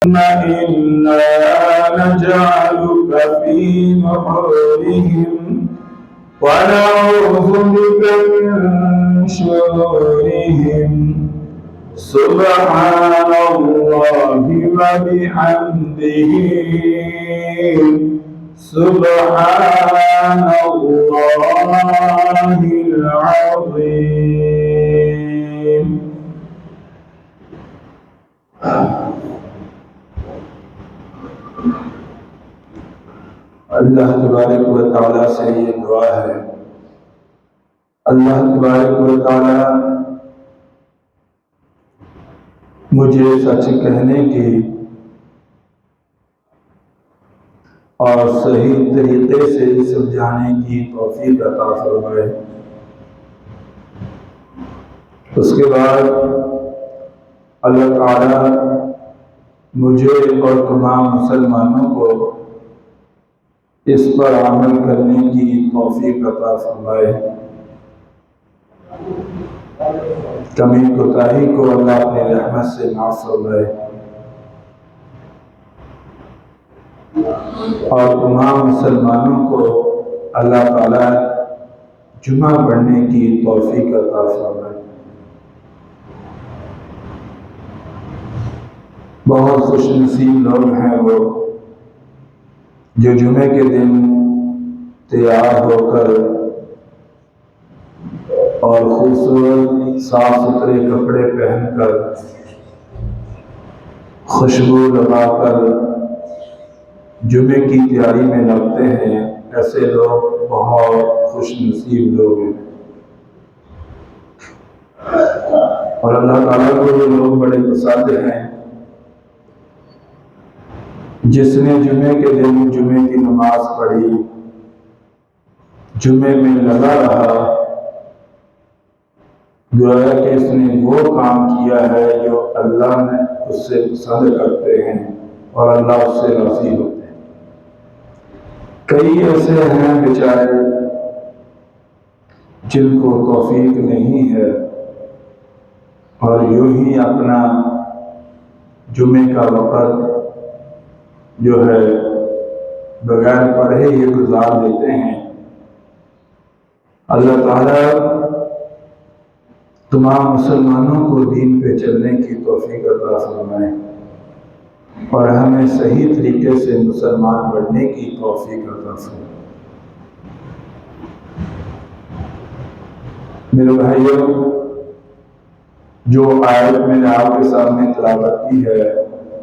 إنا نجعلك في نحورهم ونعوذ بك من شرورهم سبحان الله وبحمده سبحان الله العظيم. اللہ تبارک و تعالیٰ سے یہ دعا ہے، اللہ تبارک و تعالیٰ مجھے سچ کہنے کی اور صحیح طریقے سے سمجھانے کی توفیق عطا فرمائے۔ اس کے بعد اللہ تعالیٰ مجھے اور تمام مسلمانوں کو اس پر عمل کرنے کی توفیق عطا فرمائے۔ کمی کوتاہی کو اللہ اپنی رحمت سے معاف فرمائے اور تمام مسلمانوں کو اللہ تعالیٰ جمعہ پڑھنے کی توفیق عطا فرمائے۔ بہت خوش نصیب لوگ ہیں وہ جو جمعے کے دن تیار ہو کر اور خوبصورت صاف ستھرے کپڑے پہن کر خوشبو لگا کر جمعے کی تیاری میں لگتے ہیں۔ ایسے لوگ بہت خوش نصیب لوگ ہیں، اور اللہ تعالیٰ کو یہ لوگ بڑے پسند ہیں جس نے جمعے کے دن جمعے کی نماز پڑھی، جمعے میں لگا رہا، گویا کہ اس نے وہ کام کیا ہے جو اللہ نے اس سے پسند کرتے ہیں اور اللہ اس سے راضی ہوتے ہیں۔ کئی ایسے ہیں بیچارے جن کو توفیق نہیں ہے اور یوں ہی اپنا جمعے کا وقت جو ہے بغیر پڑھے ہی گزار دیتے ہیں۔ اللہ تعالیٰ تمام مسلمانوں کو دین پہ چلنے کی توفیق عطا فرمائے اور ہمیں صحیح طریقے سے مسلمان بننے کی توفیق عطا فرمائے۔ میرے بھائیوں، جو آیت میں نے آپ کے سامنے تلاوت کی ہے،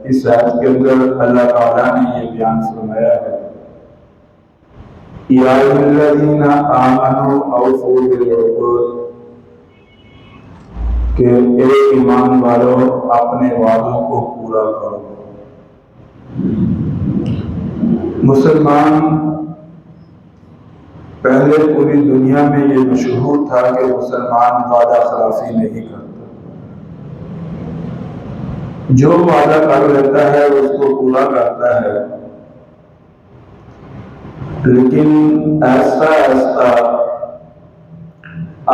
اس آیت کے اندر اللہ تعالیٰ نے یہ بیان فرمایا ہے، یا ایھا الذین آمنوا اوفوا بالعقود، کہ اے ایمان والو اپنے وعدوں کو پورا کرو۔ مسلمان پہلے پوری دنیا میں یہ مشہور تھا کہ مسلمان وعدہ خلافی نہیں کرتا، جو وعدہ کر لیتا ہے اس کو پورا کرتا ہے، لیکن ایسا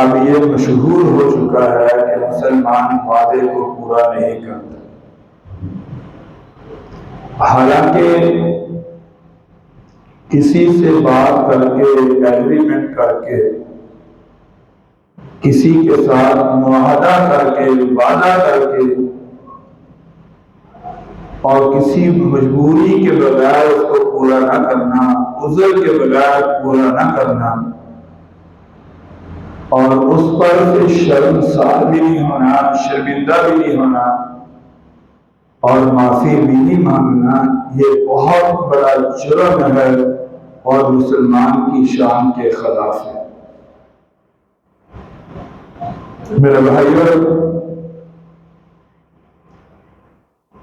اب یہ مشہور ہو چکا ہے کہ مسلمان وعدے کو پورا نہیں کرتا۔ حالانکہ کسی سے بات کر کے، ایگریمنٹ کر کے، کسی کے ساتھ معاہدہ کر کے، وعدہ کر کے اور کسی مجبوری کے بغیر اس کو پورا نہ کرنا، عذر کے بغیر پورا نہ کرنا، اور اس پر سے شرمسار بھی نہیں ہونا، شرمندہ بھی نہیں ہونا اور معافی بھی نہیں مانگنا، یہ بہت بڑا جرم ہے اور مسلمان کی شان کے خلاف ہے۔ میرے بھائیوں،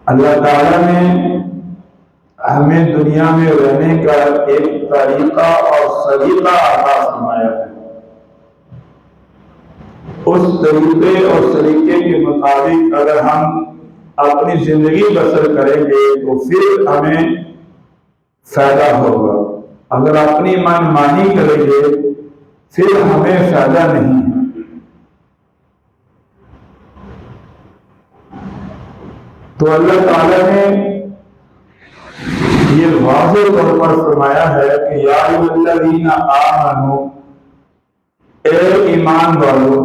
اللہ تعالیٰ نے ہمیں دنیا میں رہنے کا ایک طریقہ اور سلیقہ عطا فرمایا ہے۔ اس طریقے اور سلیقے کے مطابق اگر ہم اپنی زندگی بسر کریں گے تو پھر ہمیں فائدہ ہوگا، اگر اپنی من مانی کریں گے پھر ہمیں فائدہ نہیں ہے۔ تو اللہ تعالیٰ نے واضح طور پر فرمایا ہے کہ یا ایھا الذین آمنوا، اے ایمان والو،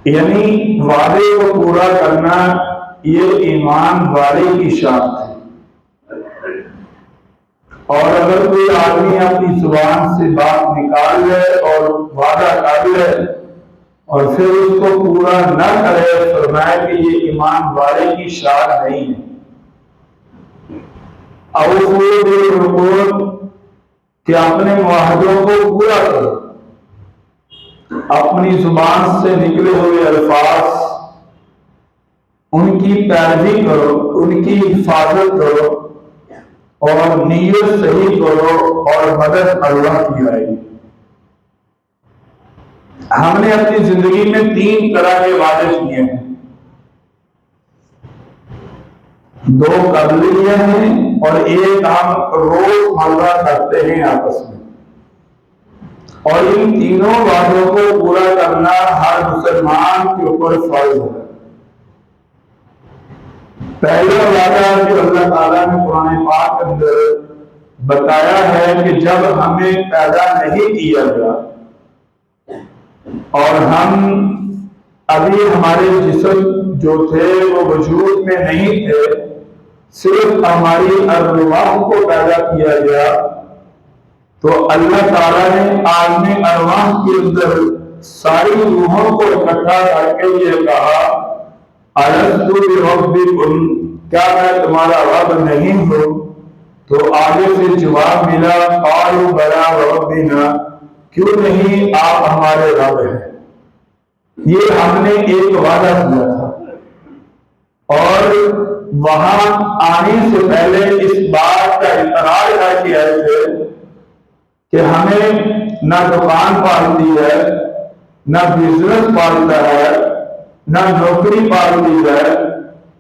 یعنی وعدے کو پورا کرنا یہ ایمان والے کی شان ہے۔ اور اگر کوئی آدمی اپنی زبان سے بات نکال لے اور وعدہ کر لے اور پھر اس کو پورا نہ کرے، فرمایا کہ یہ ایمان والے کی شان نہیں ہے۔ اوفوا بالعقود، کہ اپنے معاہدوں کو پورا کرو، اپنی زبان سے نکلے ہوئے الفاظ ان کی پیروی کرو، ان کی حفاظت کرو اور نیت صحیح کرو اور مدد اللہ کی آئے گی۔ ہم نے اپنی زندگی میں 3 طرح کے وعدے کیے ہیں، 2 کر لیے ہیں اور ایک ہم روز مرہ کرتے ہیں آپس میں، اور ان تینوں وعدوں کو پورا کرنا ہر مسلمان کے اوپر فرض ہے۔ پہلا وعدہ جو اللہ تعالیٰ نے قرآن پاک کے اندر بتایا ہے کہ جب ہمیں پیدا نہیں کیا گیا اور ہم ابھی ہمارے جسم جو تھے وہ وجود میں نہیں تھے، صرف ہماری ارواح کو پیدا کیا گیا، تو اللہ تعالیٰ نے عالم ارواح کے اندر ساری روحوں کو اکٹھا کر کے یہ کہا الست بربکم، کیا میں تمہارا رب نہیں ہوں؟ تو آگے سے جواب ملا قالوا بلی وربنا، کیوں نہیں آپ ہمارے رب ہیں۔ یہ ہم نے ایک وعدہ کیا تھا، اور وہاں آنے سے پہلے اس بات کا اقرار کر کے آئے تھے کہ ہمیں نہ دکان پالتی ہے، نہ بزنس پالتا ہے، نہ نوکری پالتی ہے،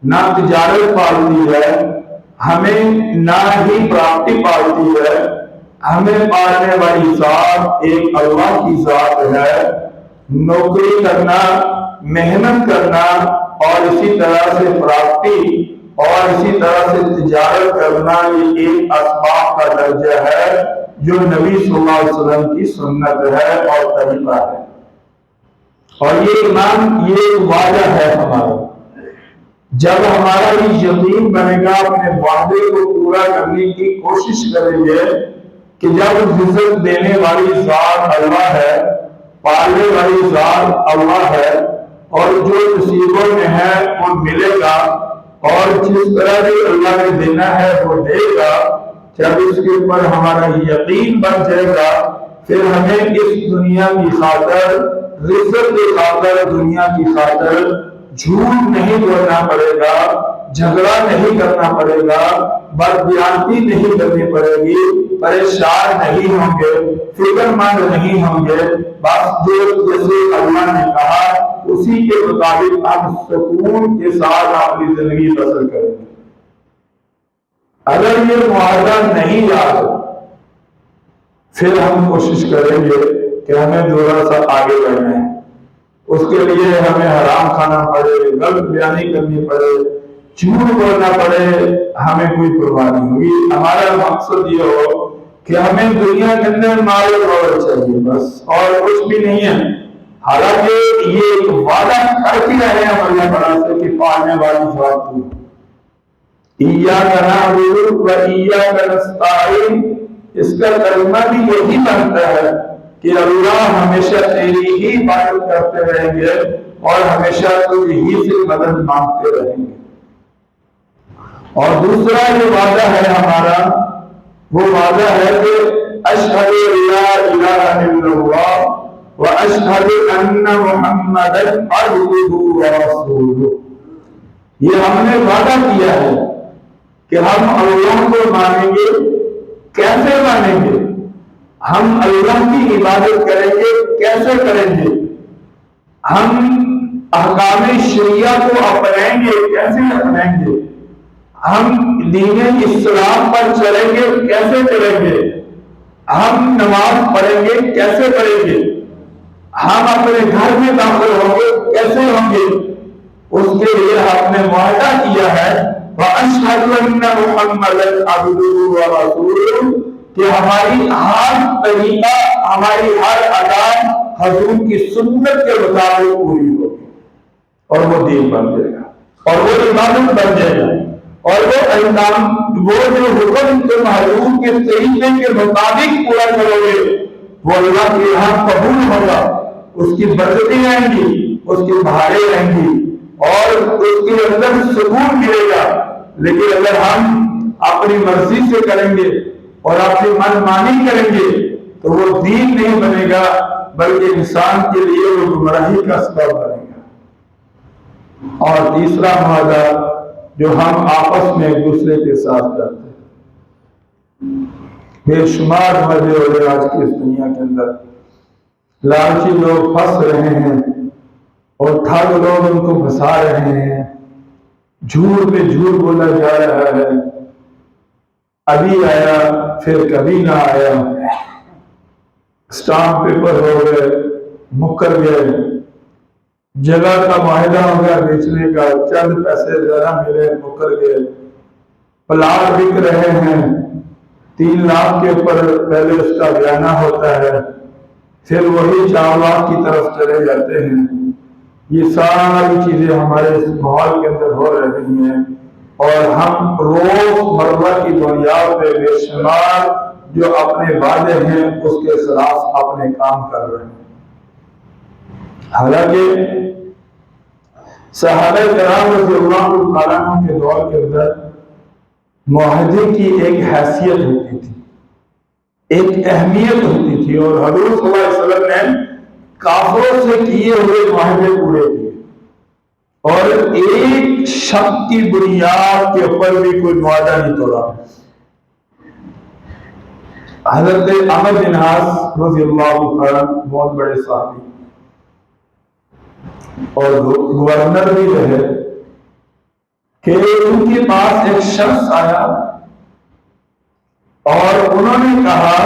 نہ تجارت پالتی ہے، ہمیں نہ ہی پراپرٹی پالتی ہے، ہمیں پالنے والی ذات ایک اللہ کی ذات ہے۔ نوکری کرنا، محنت کرنا اور اسی طرح سے پراپرٹی اور اسی طرح سے تجارت کرنا یہ ایک اسباب کا درجہ ہے جو نبی صلی اللہ علیہ وسلم کی سنت ہے اور طریقہ ہے، اور یہ ایمان، یہ وعدہ ہے ہمارا۔ جب ہمارا یہ یقین بنے گا، اپنے وعدے کو پورا کرنے کی کوشش کریں گے کہ جب رزق دینے والی ذات اللہ ہے، پالنے والی ذات اللہ ہے، اور جو نصیبوں میں ہے وہ ملے گا، اور جس طرح بھی اللہ نے دینا ہے وہ دے گا، جب اس کے اوپر ہمارا یقین بن جائے گا، پھر ہمیں اس دنیا کی خاطر، رزق کی خاطر، دنیا کی خاطر جھوٹ نہیں بولنا پڑے گا، جھگڑا نہیں کرنا پڑے گا، بدبیانتی نہیں کرنی پڑے گی، پریشان نہیں ہوں گے، فکر مند نہیں ہوں گے، بس جو جیسے اللہ نے کہا اسی کے مطابق ہم سکون کے ساتھ اپنی زندگی بسر کریں گے۔ اگر یہ معاہدہ نہیں یاد پھر ہم کوشش کریں گے کہ ہمیں تھوڑا سا آگے بڑھنا ہے، اس کے لیے ہمیں حرام کھانا پڑے، غلط بیانی کرنی پڑے، جھوٹ بولنا پڑے، ہمیں کوئی پرواہ نہیں ہوگی۔ ہمارا مقصد یہ ہو کہ ہمیں دنیا کے اندر مال و دولت چاہیے بس، اور کچھ بھی نہیں ہے۔ حالانکہ یہ ایک وعدہ کر کے رہے ہیں اللہ تعالیٰ سے کہ پالنے والی ذات تو ایاک نعبد و ایاک نستعین، اس کا ترجمہ بھی یہی بنتا ہے کہ اللہ ہمیشہ تیری ہی عبادت کرتے رہیں گے اور ہمیشہ تجھ ہی سے مدد مانگتے رہیں گے۔ اور دوسرا جو وعدہ ہے ہمارا، وہ وعدہ ہے کہ اشہد لا الہ الا اللہ واشہد ان محمدا عبدہ ورسولہ، یہ ہم نے وعدہ کیا ہے کہ ہم اللہ کو مانیں گے۔ کیسے مانیں گے؟ ہم اللہ کی عبادت کریں گے، کیسے کریں گے؟ ہم احکام شریعہ کو اپنائیں گے، کیسے اپنائیں گے؟ ہم دین اسلام پر چلیں گے، کیسے چلیں گے؟ ہم نماز پڑھیں گے، کیسے پڑھیں گے؟ ہم اپنے گھر میں داخل ہوں گے، کیسے ہوں گے؟ اس کے لیے ہم نے معاہدہ کیا ہے وَأَشْهَدُ أَنَّ مُحَمَّدًا عَبْدُهُ وَرَسُولُهُ کہ ہماری ہر طریقہ، ہماری ہر ادا حضور کی سنت کے مطابق پوری ہوگی، اور وہ دین بن جائے گا، اور وہ عبادت بن جائے گا، اور وہ احکام، وہ جو حکم تم حضور کے طریقے کے مطابق پورا کرو گے وہ اللہ کے یہاں قبول ہوگا، اس کی برکتیں آئیں گی، اس کی بہاریں آئیں گی، اور اس کے اندر سکون ملے گا۔ لیکن اگر ہم اپنی مرضی سے کریں گے اور اپنی من مانی کریں گے تو وہ دین نہیں بنے گا، بلکہ انسان کے لیے وہ گمراہی کا سبب بنے گا۔ اور تیسرا معاہدہ جو ہم آپس میں ایک دوسرے کے ساتھ کرتے ہیں، بے شمار مزے ہو رہے آج کی اس دنیا کے اندر، لالچی لوگ پھنس رہے ہیں اور ٹھگ لوگ ان کو پھنسا رہے ہیں، جھوٹ پہ جھوٹ بولا جا رہا ہے، ابھی آیا پھر کبھی نہ آیا، اسٹامپ پیپر ہو گئے، مکر گئے، جگہ کا معاہدہ ہو گیا بیچنے کا، چند پیسے ذرا ملے، مکر گئے، پلاٹ بک رہے ہیں، 3 لاکھ کے اوپر پہلے اس کا بیانہ ہوتا ہے، پھر وہی 4 لاکھ کی طرف چلے جاتے ہیں۔ یہ ساری چیزیں ہمارے اس ماحول کے اندر ہو رہی ہیں، اور ہم روز مرہ کی بنیاد پہ بے شمار جو اپنے وعدے ہیں اس کے خلاف اپنے کام کر رہے ہیں۔ حالانکہ صحابہ کرام رضی اللہ تعالیٰ عنہ کے دور کے اندر معاہدے کی ایک حیثیت ہوتی تھی، ایک اہمیت ہوتی تھی، اور حضور صلی اللہ علیہ وسلم نے کافروں سے کیے ہوئے معاہدے پورے کیے، اور ایک شک کی بنیاد کے اوپر بھی کوئی معاہدہ نہیں توڑا۔ حضرت عمرو بن عاص رضی اللہ تعالیٰ بہت بڑے صحابی اور گورنر بھی رہے، کہ ان کے پاس ایک شخص آیا اور انہوں نے کہا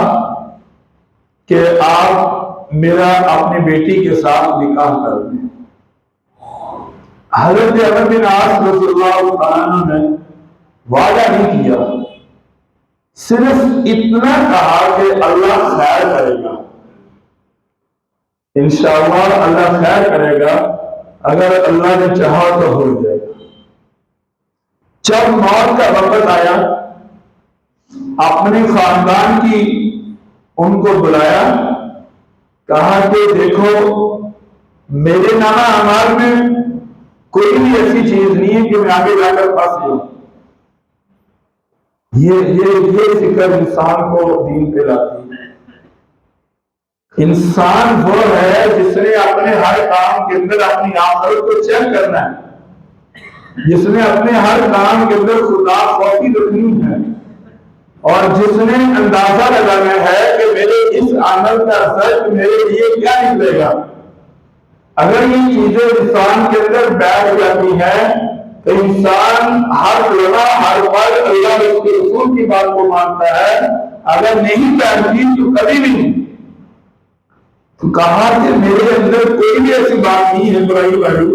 کہ آپ میرا اپنی بیٹی کے ساتھ نکاح کر دیں۔ حضرت عمرو بن عاص رضی اللہ عنہ نے وعدہ نہیں کیا، صرف اتنا کہا کہ اللہ خیر کرے گا، انشاءاللہ اللہ خیر کرے گا، اگر اللہ نے چاہا تو ہو جائے گا۔ جب موت کا وقت آیا، اپنے خاندان کی ان کو بلایا، کہا کہ دیکھو میرے نامہ اعمال میں کوئی بھی ایسی چیز نہیں ہے کہ میں آگے جا کر پھنس جاؤں۔ یہ فکر انسان کو دین پہ لاتی ہے۔ انسان وہ ہے جس نے اپنے ہر کام کے اندر اپنی آخرت کو چیک کرنا ہے، جس نے اپنے ہر کام کے اندر خدا خوفی رکھنی ہے، اور جس نے اندازہ لگانا ہے کہ میرے اس عمل کا اثر میرے لیے کیا نکلے گا۔ اگر یہ چیزیں انسان کے اندر بیٹھ جاتی ہیں تو انسان ہر لمحہ ہر پل اللہ اس کے رسول کی بات کو مانتا ہے، اگر نہیں بیٹھتی تو کبھی نہیں۔ تو کہا کہ میرے اندر کوئی بھی ایسی بات نہیں ہے برائی والی،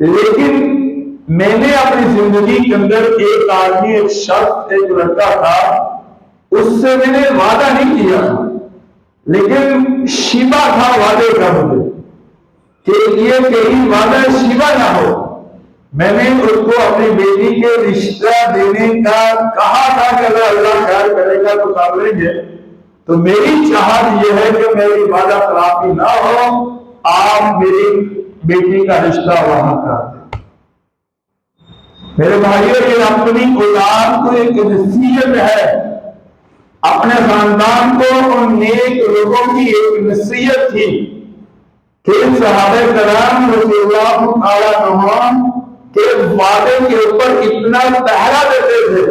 لیکن میں نے اپنی زندگی کے اندر ایک آدمی، ایک شخص، ایک لڑکا تھا، اس سے میں نے وعدہ نہیں کیا، لیکن شیبہ تھا وعدے کا مجھے کہ یہ کہیں وعدہ شیبہ نہ ہو۔ میں نے اس کو اپنی بیٹی کے رشتہ دینے کا کہا تھا کہ اگر اللہ خیر کرے گا تو کر لیں گے، تو میری چاہت یہ ہے کہ میری وعدہ خلافی نہ ہو، آپ میری بیٹی کا رشتہ وہاں کر دیں۔ میرے بھائیوں، یہ اپنی اولاد کو ایک نصیحت ہے، اپنے خاندان کو ان نیک لوگوں کی ایک نصیحت تھی کہ صحابہ کرام رضی اللہ تعالیٰ عنہم کے وعدے کے اوپر اتنا پہرا دیتے تھے،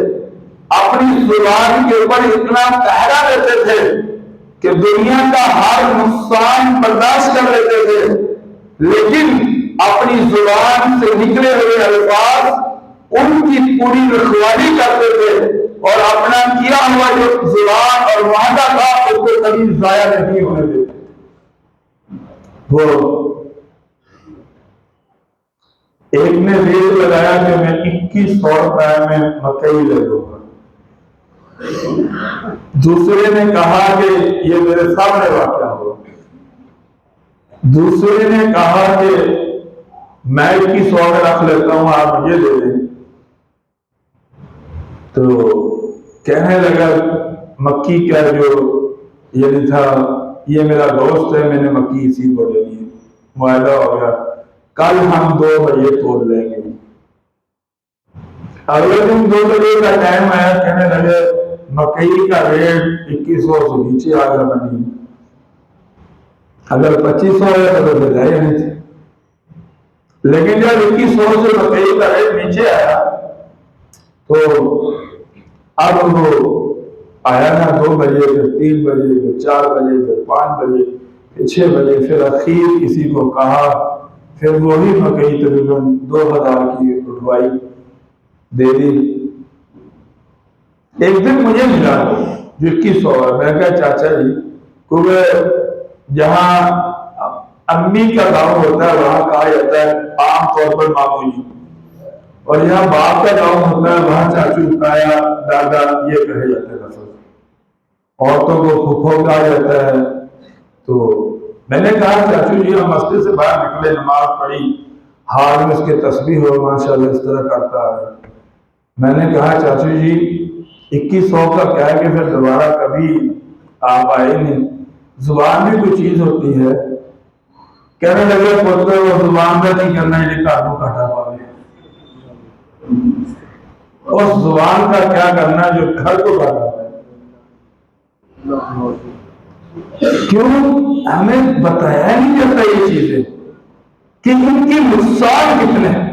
اپنی زبان کے اوپر اتنا پہرا دیتے تھے کہ دنیا کا ہر نقصان برداشت کر لیتے تھے، لیکن اپنی زبان سے نکلے ہوئے الفاظ ان کی پوری رکھوالی کرتے تھے، اور اپنا کیا ہوا جو زبان اور وعدہ تھا اس کو کبھی ضائع نہیں ہونے دیتے۔ وہ ایک نے ریٹ لگایا کہ میں 2100 روپے میں مکئی لے لوں گا، دوسرے نے کہا کہ یہ میرے سامنے واقعہ ہوا، دوسرے نے کہا کہ میں 2100 میں رکھ لیتا ہوں، آپ مجھے دے دیں۔ تو کہنے لگا مکی کا جو یہ تھا، یہ میرا دوست ہے، میں نے مکی اسی کو دینی ہے، معاہدہ ہو گیا، کل ہم 2 بجے تول لیں گے۔ اگلے دن 2 بجے کا ٹائم آیا، کہنے لگے مکئی کا ریٹ 2100 سے نیچے آ گیا منڈی میں، اگر 2500 ہے تو پھر لے جانے تھے، لیکن جب 2100 سے مکئی کا ریٹ نیچے آیا تو اب وہ آیا نا 2 بجے، پھر 3 بجے، پھر 4 بجے، پھر 5 بجے، پھر 6 بجے، پھر اخیر کسی کو کہا، پھر وہی مکئی تقریباً 2000 کی اٹھوائی، دے دی۔ ایک دن مجھے ملا جو 2100 ہے، میں کہا چاچا جی، کیونکہ جہاں امی کا گاؤں ہوتا ہے وہاں کہا جاتا ہے عام طور پر مامو جی، اور یہاں باپ کا گاؤں ہوتا ہے وہاں چاچو، تایا، دادا، یہ کہے جاتے ہیں لفظ، عورتوں کو پھوپھو کہا جاتا ہے۔ تو میں نے کہا چاچو جی، ہم مسجد سے باہر نکلے، نماز پڑھی، ہاتھ میں اس کے تسبیح ہو، ماشاءاللہ اس طرح کرتا ہے۔ میں نے کہا چاچو جی 2100 کا کیا ہے کہ پھر دوبارہ کبھی آپ آئے نہیں، زبان بھی کوئی چیز ہوتی ہے۔ کہنے لگے پتر وہ زبان کا نہیں کرنا ہے، یہ کاروں کاٹا پاوے، اس زبان کا کیا کرنا جو گھر کو کاٹا پائے۔ کیوں ہمیں بتایا نہیں جاتا یہ چیزیں کہ ان کی نقصان کتنے ہیں؟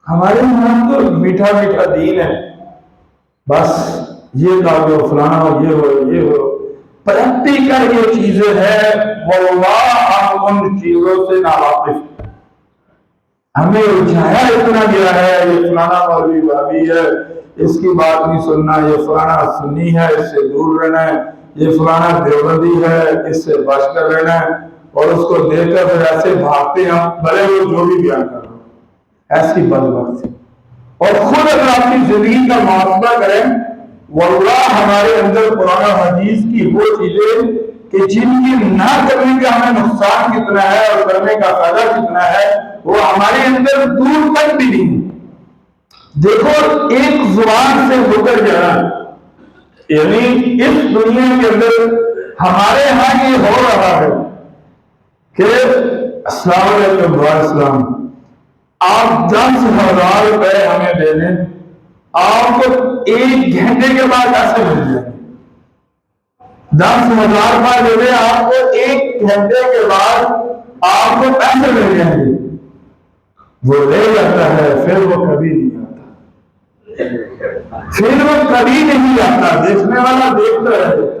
ہمارے یہاں تو میٹھا میٹھا دین ہے، بس یہ کہا دو فلانا ہو، یہ ہو، یہ ہو، پریکٹیکل یہ چیزیں ہیں، واللہ ہم ان چیزوں سے ناواقف، ہمیں الجھایا اتنا گیا ہے، یہ فلانا مولوی بھابی ہے، اس کی بات نہیں سننا، یہ فلانا سنی ہے، اس سے دور رہنا ہے، یہ فلانا دیوبندی ہے، اس سے بچ کر رہنا ہے، اور اس کو دیکھ کر پھر ایسے بھاگتے ہیں بھلے وہ جو بھی بیان کر رہا ہو، ایسی بدبختی۔ اور خود اگر اپنی زندگی کا محاسبہ کریں، واللہ ہمارے اندر قرآن و حدیث کی وہ چیزیں کہ جن کی نہ کرنے کا ہمیں نقصان کتنا ہے اور کرنے کا فائدہ کتنا ہے، وہ ہمارے اندر دور تک بھی نہیں۔ دیکھو ایک زبان سے ہو کر جانا، یعنی اس دنیا کے اندر ہمارے ہاں یہ ہو رہا ہے کہ السلام علیکم السلام، آپ 10,000 روپے ہمیں دے دیں، آپ کو 1 گھنٹے کے بعد ایسے مل جائیں گے۔ 10,000 روپے دے دیں، آپ کو 1 گھنٹے کے بعد آپ کو پیسے مل جائیں گے۔ وہ لے جاتا ہے، پھر وہ کبھی نہیں آتا، پھر وہ کبھی نہیں آتا، دیکھنے والا دیکھتا رہتا ہے،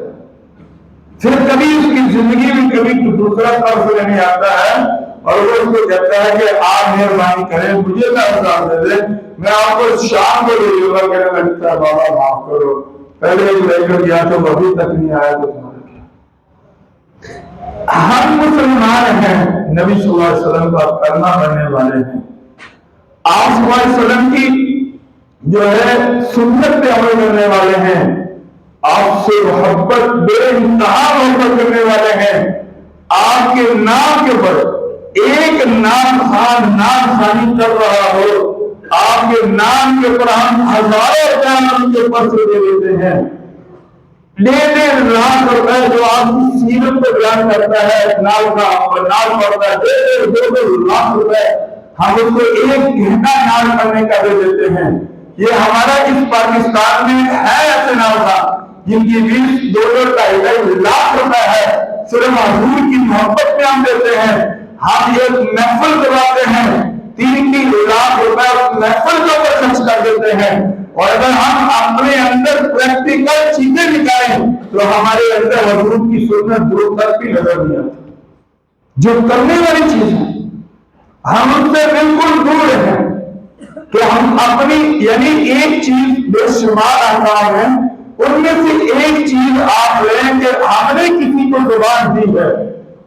پھر کبھی اس کی زندگی میں کبھی دوسرا طرف لینے آتا ہے اور وہ اس کو کہتا ہے کہ آپ مہربانی کریں مجھے 10,000 دے دیں، میں آپ کو شام کو لے لوں گا۔ کہنے لگتا ہے بابا معاف کرو، پہلے لے کر گیا تو ابھی تک نہیں آیا تو تمہارا کیا۔ ہم مسلمان ہیں، نبی صلی اللہ علیہ وسلم کا کلمہ پڑھنے والے ہیں، آپ صلی اللہ علیہ وسلم کی جو ہے سنت پہ عمل کرنے والے ہیں، آپ سے محبت بے انتہا محبت کرنے والے ہیں، آپ کے نام کے اوپر ایک نام خان نام خانی کر رہا ہو، آپ کے نام کے اوپر ہم ہزاروں نام کے اوپر سے دے دیتے ہیں، 1.5 لاکھ روپے جو آپ کی سیرت کو بیان کرتا ہے، نام کا نام پڑتا ہے، 1.5 لاکھ روپے ہم اس کو 1 گھنٹہ نام کرنے کا دے دیتے ہیں۔ یہ ہمارا اس پاکستان میں ہے ایسے نام کا جن کی فیس 2-2.5 لاکھ روپے ہے، صرف حضور کی محبت میں ہم دیتے ہیں۔ ہم ایک محفل کرواتے ہیں، 3-3 لاکھ روپے محفل کے اوپر خرچ کر دیتے ہیں، اور اگر ہم اپنے اندر پریکٹیکل چیزیں نکالیں تو ہمارے اندر حضور کی سنت دور تک بھی نظر نہیں آتی۔ جو کرنے والی چیز ہے ہم ان سے بالکل دور ہیں کہ ہم اپنی یعنی ایک چیز بے شمار احکام ہیں، ان میں سے ایک چیز آپ لیں کہ ہم نے کسی کو زبان دی ہے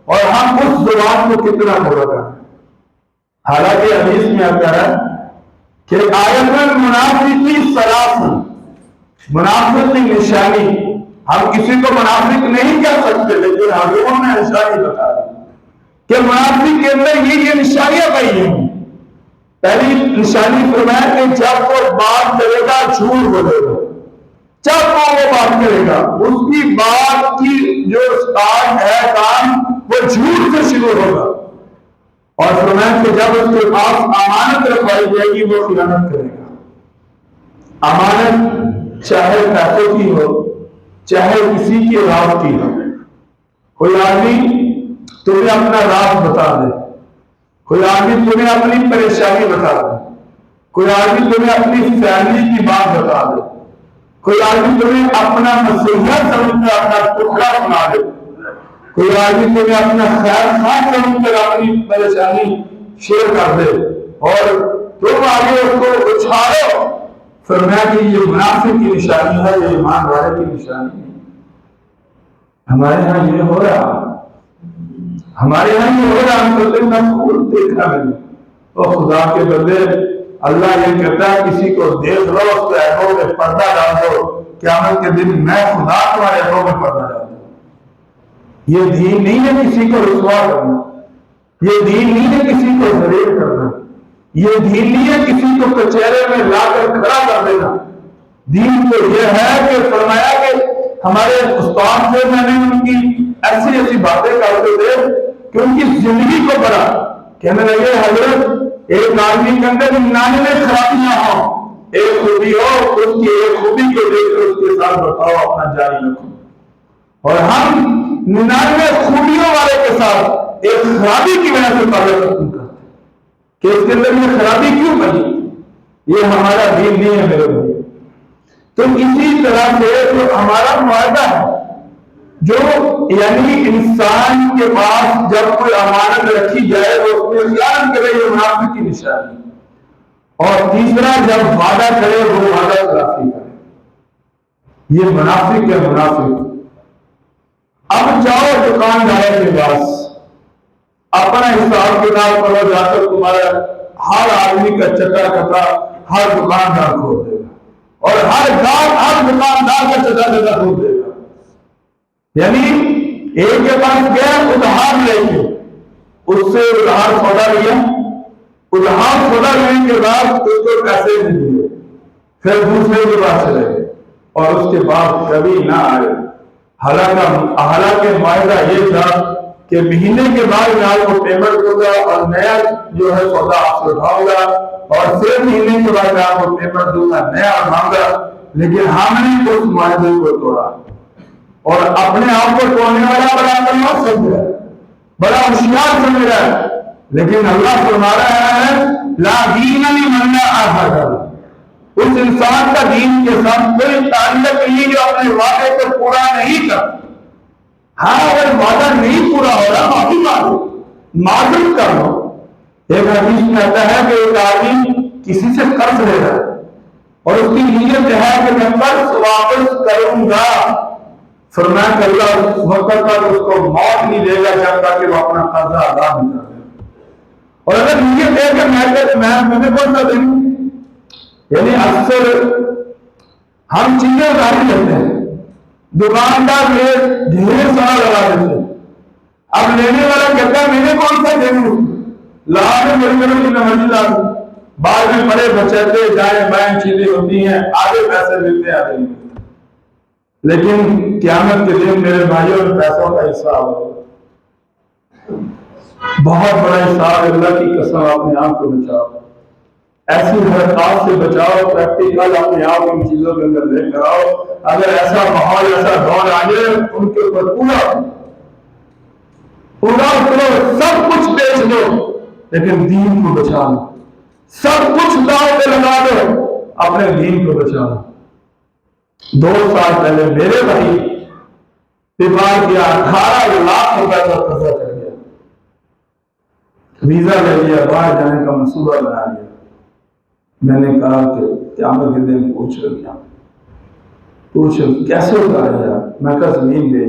اور ہم اس زبان کو کتنا بولتا ہے۔ حالانکہ حدیث میں آتا ہے کہ آیت المنافقی ثلاث، منافق کی نشانی، ہم کسی کو منافق نہیں کہہ سکتے، لیکن حضور نے نشانی بتا دی کہ منافق کے اندر یہ نشانیاں پائی ہیں۔ پہلی نشانی فرمایا کہ جب وہ بات کرے گا جھوٹ بولے گا، جب وہ بات کرے گا اس کی بات کی جو سٹارٹ ہے کام وہ جھوٹ سے شروع ہوگا، اور فرمایا کہ جب اس کے پاس امانت رکھوائی جائے گی وہ خیانت کرے گا۔ امانت چاہے پیسوں کی ہو چاہے کسی کی رات کی ہو، کوئی آدمی تمہیں اپنا راز بتا دے، کوئی آدمی تمہیں اپنی پریشانی بتا دے، کوئی آدمی تمہیں اپنی فیملی کی بات بتا دے، کوئی آدمی تمہیں اپنا نصیحت سمجھ کر اپنا ٹکڑا بنا دے، کوئی آدمی تمہیں اپنا خیر خواہ سمجھ کر اپنی پریشانی شیئر کر دے اور تم آگے اس کو اچھالو، فرمایا کہ یہ منافق کی نشانی ہے، یہ ایمان والے کی نشانی ہے۔ ہمارے ہاں یہ ہو رہا، ہمارے ہاں یہ ہو رہا، ہم کہتے ہیں خود دیکھا میں نے، اور خدا کے بندے اللہ یہ کہتا ہے کسی کو دیکھ لو اس کے عیبوں میں پردہ ڈال دو، قیامت کے دن میں خدا تمہارے عیبوں میں پردہ ڈال دوں۔ یہ دین نہیں ہے کسی کو رسوا کرنا، یہ دین نہیں ہے کسی کو ذلیل کرنا، یہ دین نہیں ہے کسی کو کچہرے میں لا کر کھڑا کر دینا۔ دین تو یہ ہے کہ فرمایا کہ ہمارے استاد سے میں نے ان کی ایسی ایسی باتیں کرتے تھے کہ ان کی زندگی کو بڑا کہنے لگے حضرت ایک آدمی کے اندر 99 خرابیاں ہوں، ایک خوبی ہو، اس کی ایک خوبی کو دیکھ کر اس کے ساتھ بتاؤ اپنا جاری رکھو، اور ہم 99 خوبیوں والے کے ساتھ ایک خرابی کی وجہ سے تعلق رکھتے ہیں کہ اس کے اندر یہ خرابی کیوں بنی، یہ ہمارا دین نہیں ہے میرے بھائی۔ تو اسی طرح سے جو ہمارا معاہدہ ہے، جو یعنی انسان کے پاس جب کوئی امانت رکھی جائے تو اس میں خیانت کرے، یہ منافق کی نشانی، اور تیسرا جب وعدہ کرے وہ وعدہ خلافی کرے، یہ منافق ہے منافق۔ اب جاؤ دکاندار کے پاس اپنا حساب کتاب کرو، جا کر تمہارا ہر آدمی کا چٹا کٹا ہر دکاندار کھول دے گا، اور ہر دکاندار کا چٹا کٹا کھول دے گا۔ یعنی ایک کے پاس گیا ادھار لے کے، اس سے ادھار سودا لیا، ادھار سودا لینے کے بعد اس کو پیسے نہیں دیے، پھر دوسرے کے پاس چلے گئے اور اس کے بعد کبھی نہ آئے۔ حالانکہ معاہدہ یہ تھا کہ مہینے کے بعد میں آپ کو پیمنٹ ہوگا اور نیا جو ہے سودا آپ سے اٹھاؤں گا، اور پھر مہینے کے بعد میں آپ کو پیمنٹ دوں گا نیا اٹھاؤں گا، لیکن ہم نے اس معاہدے کو توڑا اور اپنے آپ کو توڑنے والا بڑا کمال سمجھ رہا ہے، بڑا ہوشیار سمجھ رہا ہے، لیکن اللہ فرما رہا ہے لا دین لمن لا عہد لہ، اس انسان کا دین کے ساتھ کوئی تعلق نہیں جو اپنے وعدے کو پورا نہیں کرتا۔ ہاں اگر وعدہ نہیں پورا ہو رہا معذرت کر لو۔ ایک حدیث میں آتا ہے کہ ایک آدمی کسی سے قرض لے رہا ہے اور اس کی نیت ہے کہ میں قرض واپس کروں گا، فرمایا کہ اللہ اس وقت تک اس کو موت نہیں دے گا جب تک کہ وہ اپنا قرضہ ادا نہیں کر دے، اور اگر نیت ہے کہ میں نے کون سا دوں، یعنی اکثر ہم چیزیں ادھاری لیتے ہیں، دکاندار میں ڈھیر سارا لگا دیتے ہیں، اب لینے والا کہتا ہے میں نے کون سا دوں، لانے بڑی نمازی لا دوں، بعد میں بڑے بچتے دائیں بائیں چیزیں ہوتی ہیں، آدھے پیسے ملتے ہیں آدھے نہیں ملتے، لیکن قیامت کے دن میرے بھائیوں پیسوں کا حساب ہوگا، بہت بڑا حساب۔ اللہ کی قسم اپنے آپ کو بچاؤ، ایسی حرکات سے بچاؤ، پریکٹیکل اپنے آپ ان چیزوں کے اندر لے کر آؤ۔ اگر ایسا ماحول ایسا دور آ جائے ان کے اوپر پورا کرو، سب کچھ بیچ دو لیکن دین کو بچا لو، سب کچھ داؤ پہ لگا دو اپنے دین کو بچا لو۔ 2 سال پہلے میرے بھائی بیمار کیا، 18 لاکھ روپے کا قرضہ چڑھ گیا، ویزا لے لیا، باہر جانے کا منصوبہ بنا لیا۔ میں نے کہا کہ قیامت کے دن پوچھ کیسے اتارے یار، میں کہا زمین دے،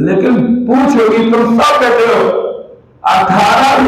لیکن پوچھو گی تم سب کہتے ہو 18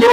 2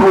2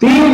3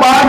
5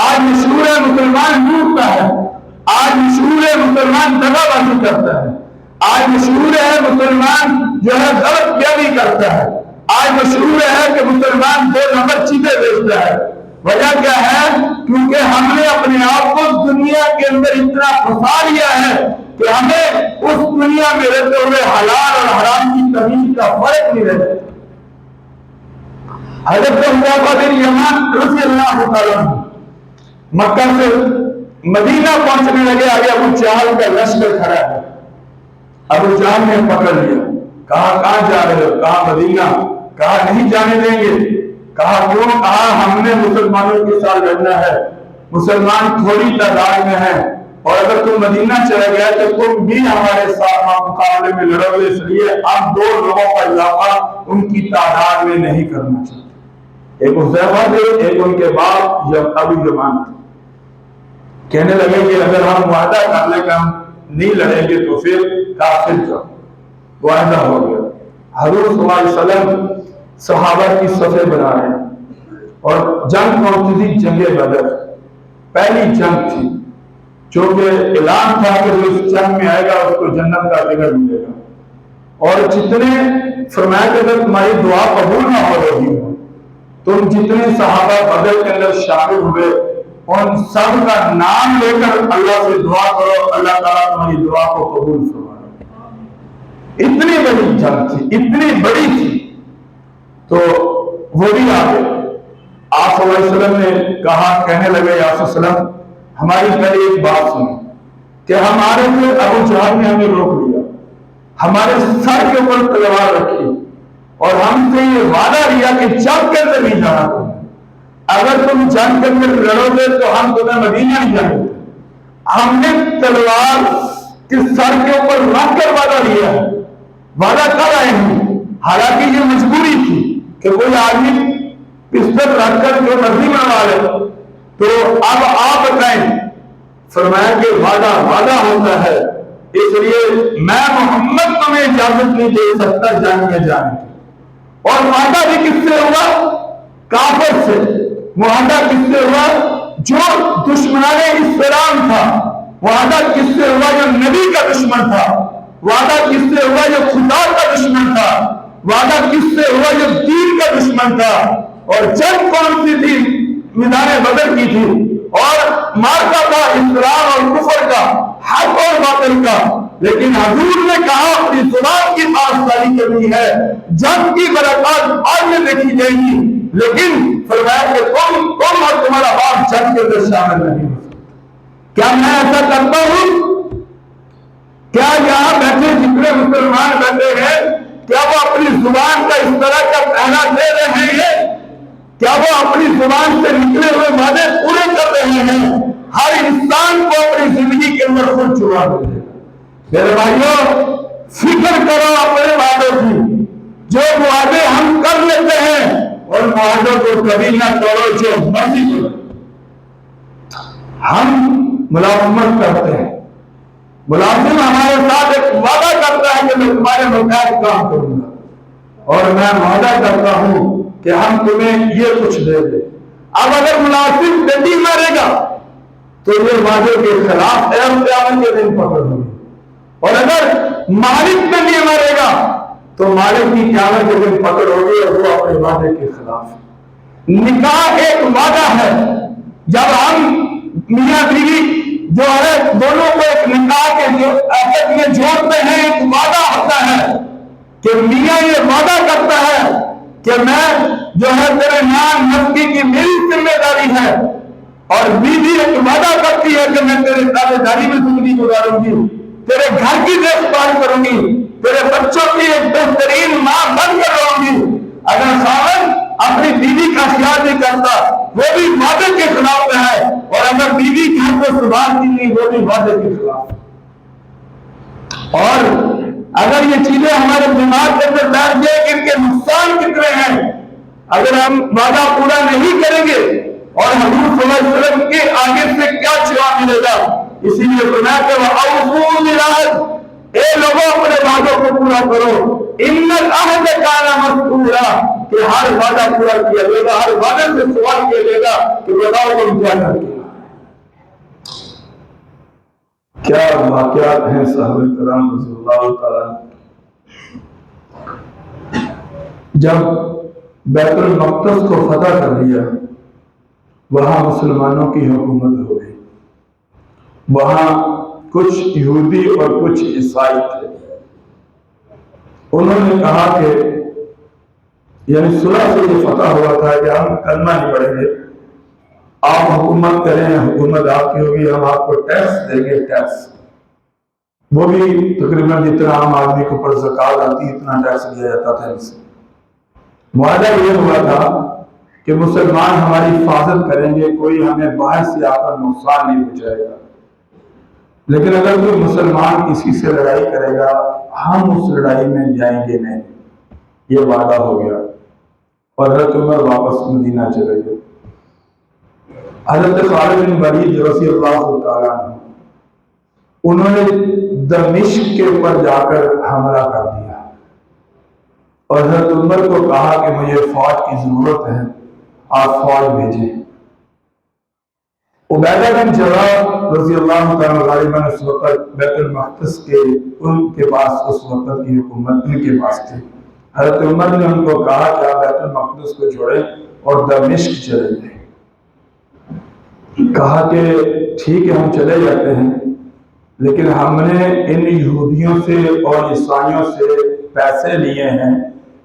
آج مشہور ہے مسلمان لوٹتا ہے، آج مشہور ہے مسلمان دغا بازی کرتا ہے، آج مشہور ہے مسلمان جو ہے غلط بیانی کرتا ہے، آج مشہور ہے کہ مسلمان 2 نمبر چیزیں بیچتا ہے۔ وجہ کیا ہے؟ کیونکہ ہم نے اپنے آپ کو دنیا کے اندر اتنا پھنسا لیا ہے کہ ہمیں اس دنیا میں رہتے ہوئے حلال اور حرام کی تمیز کا فرق نہیں رہتا۔ حضرت حذیفہ بن یمان رضی اللہ تعالیٰ عنہ مکہ سے مدینہ پہنچنے لگے، آگے ابو جہل کا لشکر کھڑا ہے۔ ابو جہل نے پکڑ لیا، کہاں جا رہے ہو؟ کہا مدینہ۔ کہا نہیں جانے دیں گے۔ کہا کیوں؟ کہا ہم نے مسلمانوں کے ساتھ لڑنا ہے، مسلمان تھوڑی تعداد میں ہیں، اور اگر تم مدینہ چلا گیا تو تم بھی ہمارے ساتھ مقابلے میں لڑو گے، اس لیے ہم 2 لوگوں کا اضافہ ان کی تعداد میں نہیں کرنا چاہتے۔ ایک حذیفہ تھے، ایک ان کے باپ ابو یمان تھے۔ کہنے لگے کہ اگر ہم وعدہ کر لیں کہ ہم نہیں لڑیں گے تو پھر کافر جاؤ۔ وعدہ ہو گیا۔ حضور صلی اللہ علیہ وسلم صحابہ کی صفیں بنا رہے ہیں، اور جنگ کون سی تھی؟ جنگ بدر، پہلی جنگ تھی، جو کہ اعلان تھا کہ جو اس جنگ میں آئے گا اس کو جنت کا ٹکٹ ملے گا۔ اور جتنے فرمایا کہ اگر تمہاری دعا قبول نہ ہو رہی ہو، تم جتنے صحابہ بدر کے اندر شامل ہوئے ان سب کا نام لے کر اللہ سے دعا کرو، اللہ تعالیٰ تمہاری دعا کو قبول فرمائے۔ اتنی بڑی جنگ تھی، اتنی بڑی تھی، تو وہ بھی آ گئے۔ آپ صلی اللہ علیہ وسلم نے کہا، کہنے لگے یا رسول اللہ ہماری پہلے ایک بات سنیں کہ ہمارے سے ابو جہل نے ہمیں روک لیا، ہمارے سر کے اوپر تلوار رکھی اور ہم سے یہ وعدہ لیا کہ جنگ کے اندر نہیں جانا تم، اگر تم جنگ کے اندر لڑو گے تو ہم تمہیں مدینہ نہیں جائیں گے۔ ہم نے تلوار کے سر کے اوپر رکھ کر وعدہ لیا ہے، وعدہ کر آئے ہیں، حالانکہ یہ مجبوری تھی کہ کوئی آدمی پستل رکھ کر جو مرضی منوا لے۔ تو اب آپ بتائیں، فرمایا کہ وعدہ ہوتا ہے، اس لیے میں محمد تمہیں اجازت نہیں دے سکتا جنگ میں جانے کی۔ اور وعدہ بھی کس سے ہوا؟ کافر سے۔ وعدہ کس سے ہوا؟ جو دشمنان اسلام تھا۔ وعدہ کس سے ہوا؟ جو نبی کا دشمن تھا۔ وعدہ کس سے ہوا؟ جو خدا کا دشمن تھا۔ وعدہ کس سے ہوا؟ جو دین کا دشمن تھا۔ اور جنگ کون سی تھی؟ میدان بدر کی تھی، اور مارکا تھا اسلام اور کفر کا، حق اور باطل کا۔ لیکن حضور نے کہا اپنی زبان کی پاسداری کرنی ہے، جنگ کی برکات بعد میں دیکھی جائے گی، لیکن فرمایا کہ تم اور تمہارا باپ جنگ کے اندر شامل نہیں ہو سکتے۔ کیا میں ایسا کرتا ہوں؟ کیا یہاں بیٹھے جتنے مسلمان بیٹھے ہیں، کیا وہ اپنی زبان کا اس طرح کا پہنا دے رہے ہیں؟ کیا وہ اپنی زبان سے نکلے ہوئے وعدے پورے کر رہے ہیں؟ ہر انسان کو اپنی زندگی کے اندر خود چنا دے۔ میرے بھائیوں، فکر کرو اپنے وعدوں کی، جو وعدے ہم کر لیتے ہیں اور وعدوں کو کبھی نہ توڑو، جو مرضی کرو۔ ہم ملازمت کرتے ہیں، ملازم ہمارے ساتھ ایک وعدہ کرتا ہے کہ میں تمہارے مطابق کام کروں گا، اور میں وعدہ کرتا ہوں کہ ہم تمہیں یہ کچھ دے دیں۔ اب اگر ملازم ڈنڈی مارے گا تو یہ وعدے کے خلاف قیامت کے دن پکڑ ہوگی، اور اگر مالک ڈنڈی مارے گا تو مالک کی قیامت کے دن پکڑ ہوگی، اور وہ اپنے وعدے کے خلاف۔ نکاح ایک وعدہ ہے، جب ہم میاں بیوی جو ہے دونوں کو ایک نکاح کے عقد میں جوڑتے ہیں، ایک وعدہ ہوتا ہے کہ میاں یہ وعدہ کرتا ہے کہ میں جو ہے تیرے نام نسبی کی میری ذمہ داری ہے، اور بیوی ایک وعدہ کرتی ہے کہ میں تیرے دادے داری میں زندگی گزاروں گی، تیرے گھر کی دیکھ بھال کروں گی، تیرے بچوں کی ایک بہترین ماں بن کر رہوں گی۔ اگر خاوند اپنی بیوی کا خیال نہیں کرتا، وہ بھی وعدے کے خلاف ہے، اور اگر بیوی گھر کو سنبھالتی نہیں، وہ بھی وعدے کے خلاف۔ اور اگر یہ چیزیں ہمارے دماغ کے اندر بیٹھ جائے کہ ان کے نقصان کتنے ہیں، اگر ہم وعدہ پورا نہیں کریں گے، اور حضور صلی اللہ علیہ وسلم کے آگے سے کیا جواب ملے گا؟ اسی لیے فرمایا کہ وَأَوْفُوا بِالْعَهْدِ، اے لوگوں اپنے وعدوں کو پورا کرو، إِنَّ الْعَهْدَ كَانَ مَسْئُولًا، کہ ہر وعدہ پورا کیا جائے گا، ہر وعدے سے سوال کیا جائے گا کہ بتاؤ تم کیا کرتے کیا واقعات ہیں صحابہ کرام رضی اللہ تعالیٰ. جب بیت المقدس کو فتح کر لیا، وہاں مسلمانوں کی حکومت ہو گئی. وہاں کچھ یہودی اور کچھ عیسائی تھے. انہوں نے کہا کہ یعنی صلح سے یہ فتح ہوا تھا کہ ہم کلمہ نہیں پڑھیں گے، آپ حکومت کریں، حکومت آپ کی ہوگی، ہم آپ کو ٹیکس دیں گے. ٹیکس وہ بھی تقریباً جتنا عام آدمی کو پر زکات آتی اتنا ٹیکس لیا جاتا تھا ان سے. معاہدہ یہ ہوا تھا کہ مسلمان ہماری حفاظت کریں گے، کوئی ہمیں باہر سے آ کر نقصان نہیں پہنچائے گا، لیکن اگر کوئی مسلمان کسی سے لڑائی کرے گا ہم اس لڑائی میں جائیں گے نہیں. یہ وعدہ ہو گیا اور حضرت عمر واپس مدینہ چلے گئے. حضرت خالد بن ولید رضی اللہ تعالیٰ عنہ انہوں نے دمشق کے اوپر جا کر حملہ کر دیا اور حضرت عمر کو کہا کہ مجھے فوج کی ضرورت ہے، آپ فوج بھیجیں. عبیدہ بن جراح رضی اللہ تعالیٰ غالباً اس وقت بیت المقدس کے ان کے پاس اس وقت کی حکومت ان کے پاس تھی. حضرت عمر نے ان کو کہا کہ آپ بیت المقدس کو چھوڑیں اور دمشق چلے جائیں. کہا کہ ٹھیک ہے ہم چلے جاتے ہیں، لیکن ہم نے ان یہودیوں سے اور عیسائیوں سے پیسے لیے ہیں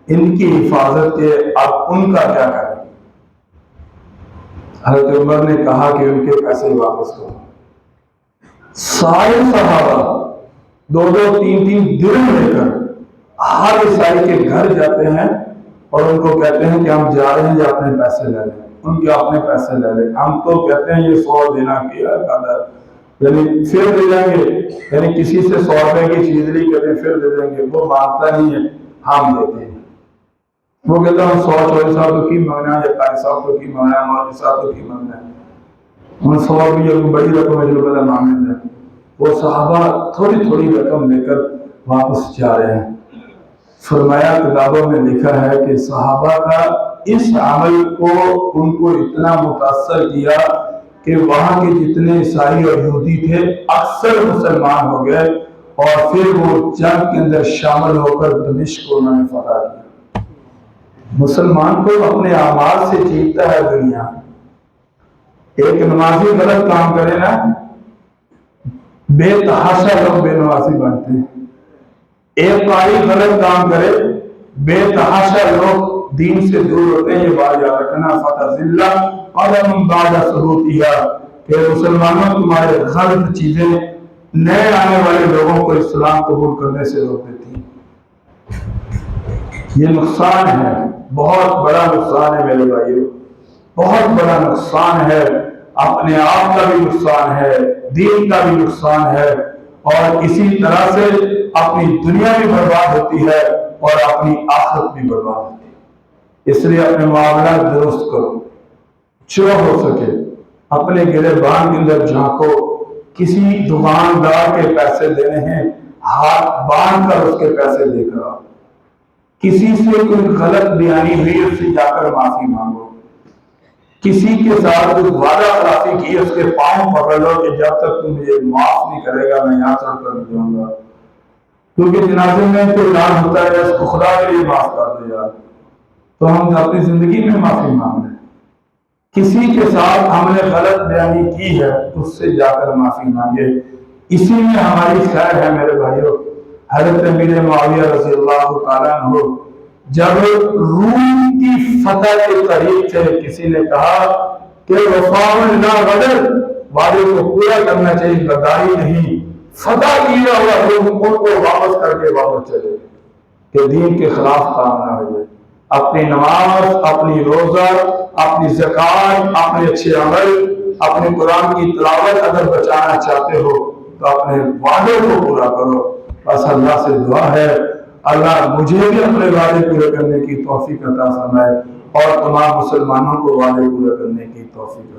ان کی حفاظت کے، اب ان کا کیا کریں؟ حضرت عمر نے کہا کہ ان کے پیسے واپس کرو. سارے صحابہ 2-2 3 درہم لے کر ہر عیسائی کے گھر جاتے ہیں اور ان کو کہتے ہیں کہ ہم جا رہے ہیں یا اپنے پیسے لے لیں. ان کے اپنے پیسے لے لیں. ہم تو کہتے ہیں یہ 100 دینا کیا قدر، یعنی پھر دے دیں گے، یعنی کسی سے 100 روپے کی چیز لی کہتے ہیں پھر دے دیں گے. وہ مانگتا نہیں ہے، ہم دیتے ہیں. وہ کہتا ہم 100 چوری صاحب تو کی مانگنا ہے، یا قاری صاحب تو کی مانگنا ہے، مولوی صاحب تو کی مانگنا ہے. ہم 100 روپیہ کو بڑی رقم ہے جو بڑا مانگتے ہیں. وہ صحابہ تھوڑی تھوڑی رقم لے کر واپس جا رہے ہیں. فرمایا کتابوں میں لکھا ہے کہ صحابہ کا اس عمل کو ان کو اتنا متاثر کیا کہ وہاں کے جتنے عیسائی اور یہودی تھے اکثر مسلمان ہو گئے اور پھر وہ جنگ کے اندر شامل ہو کر دمشق کو انہوں نے فتح کیا. مسلمان کو اپنے اعمال سے جیتتا ہے دنیا. ایک نمازی غلط کام کرے نا، بے تحاشا لوگ بے نمازی بنتے ہیں. ایک قاری غلط کام کرے، بے تحاشا لوگ دین سے دور ہوتے ہیں. یہ بات یاد رکھنا، فتح ذلہ قدم بعد ثبوتہا، کہ مسلمانوں تمہارے غلط چیزیں نئے آنے والے لوگوں کو اسلام قبول کرنے سے روک دیتی ہیں. یہ نقصان ہے، بہت بڑا نقصان ہے میرے بھائیو، بہت بڑا نقصان ہے. اپنے آپ کا بھی نقصان ہے، دین کا بھی نقصان ہے، اور اسی طرح سے اپنی دنیا بھی برباد ہوتی ہے اور اپنی آخرت بھی برباد ہوتی ہے. اس لیے اپنے معاملات درست کرو، جو ہو سکے اپنے گریبان کے اندر جھانکو. کسی دکاندار کے پیسے دینے ہیں، ہاتھ باندھ کر اس کے پیسے دے کر آؤ. کسی سے کوئی غلط بیانی ہوئی اس سے جا کر معافی مانگو. کسی کے ساتھ کوئی وعدہ خلافی کی اس کے پاؤں پکڑ لو کہ جب تک تم مجھے معاف نہیں کرے گا میں یہاں چڑھ کر نہیں جاؤں گا. کیونکہ جنازے میں کوئی اعلان ہوتا ہے اس کو خدا کے لیے معاف کر دے یار. تو ہم اپنی زندگی میں معافی مانگ رہے ہیں. کسی کے ساتھ ہم نے غلط بیانی کی ہے اس سے جا کر معافی مانگے. اسی میں ہماری خیر ہے میرے بھائیو. حضرت امیر معاویہ رضی اللہ تعالیٰ عنہ جب روم کی فتح کے قریب تھے، کسی نے کہا کہ وفاء لا غدر، وعدے کو پورا کرنا چاہیے، غداری نہیں. فتح کیا ہوا روم ان کو واپس کر کے واپس چلے کہ دین کے خلاف کام نہ ہو جائے. اپنی نماز، اپنی روزہ، اپنی زکات، اپنے اچھے عمل، اپنے قرآن کی تلاوت اگر بچانا چاہتے ہو تو اپنے وعدے کو پورا کرو. بس اللہ سے دعا ہے اللہ مجھے بھی اپنے وعدے پورے کرنے کی توفیق عطا فرمائے اور تمام مسلمانوں کو وعدے پورے کرنے کی توفیق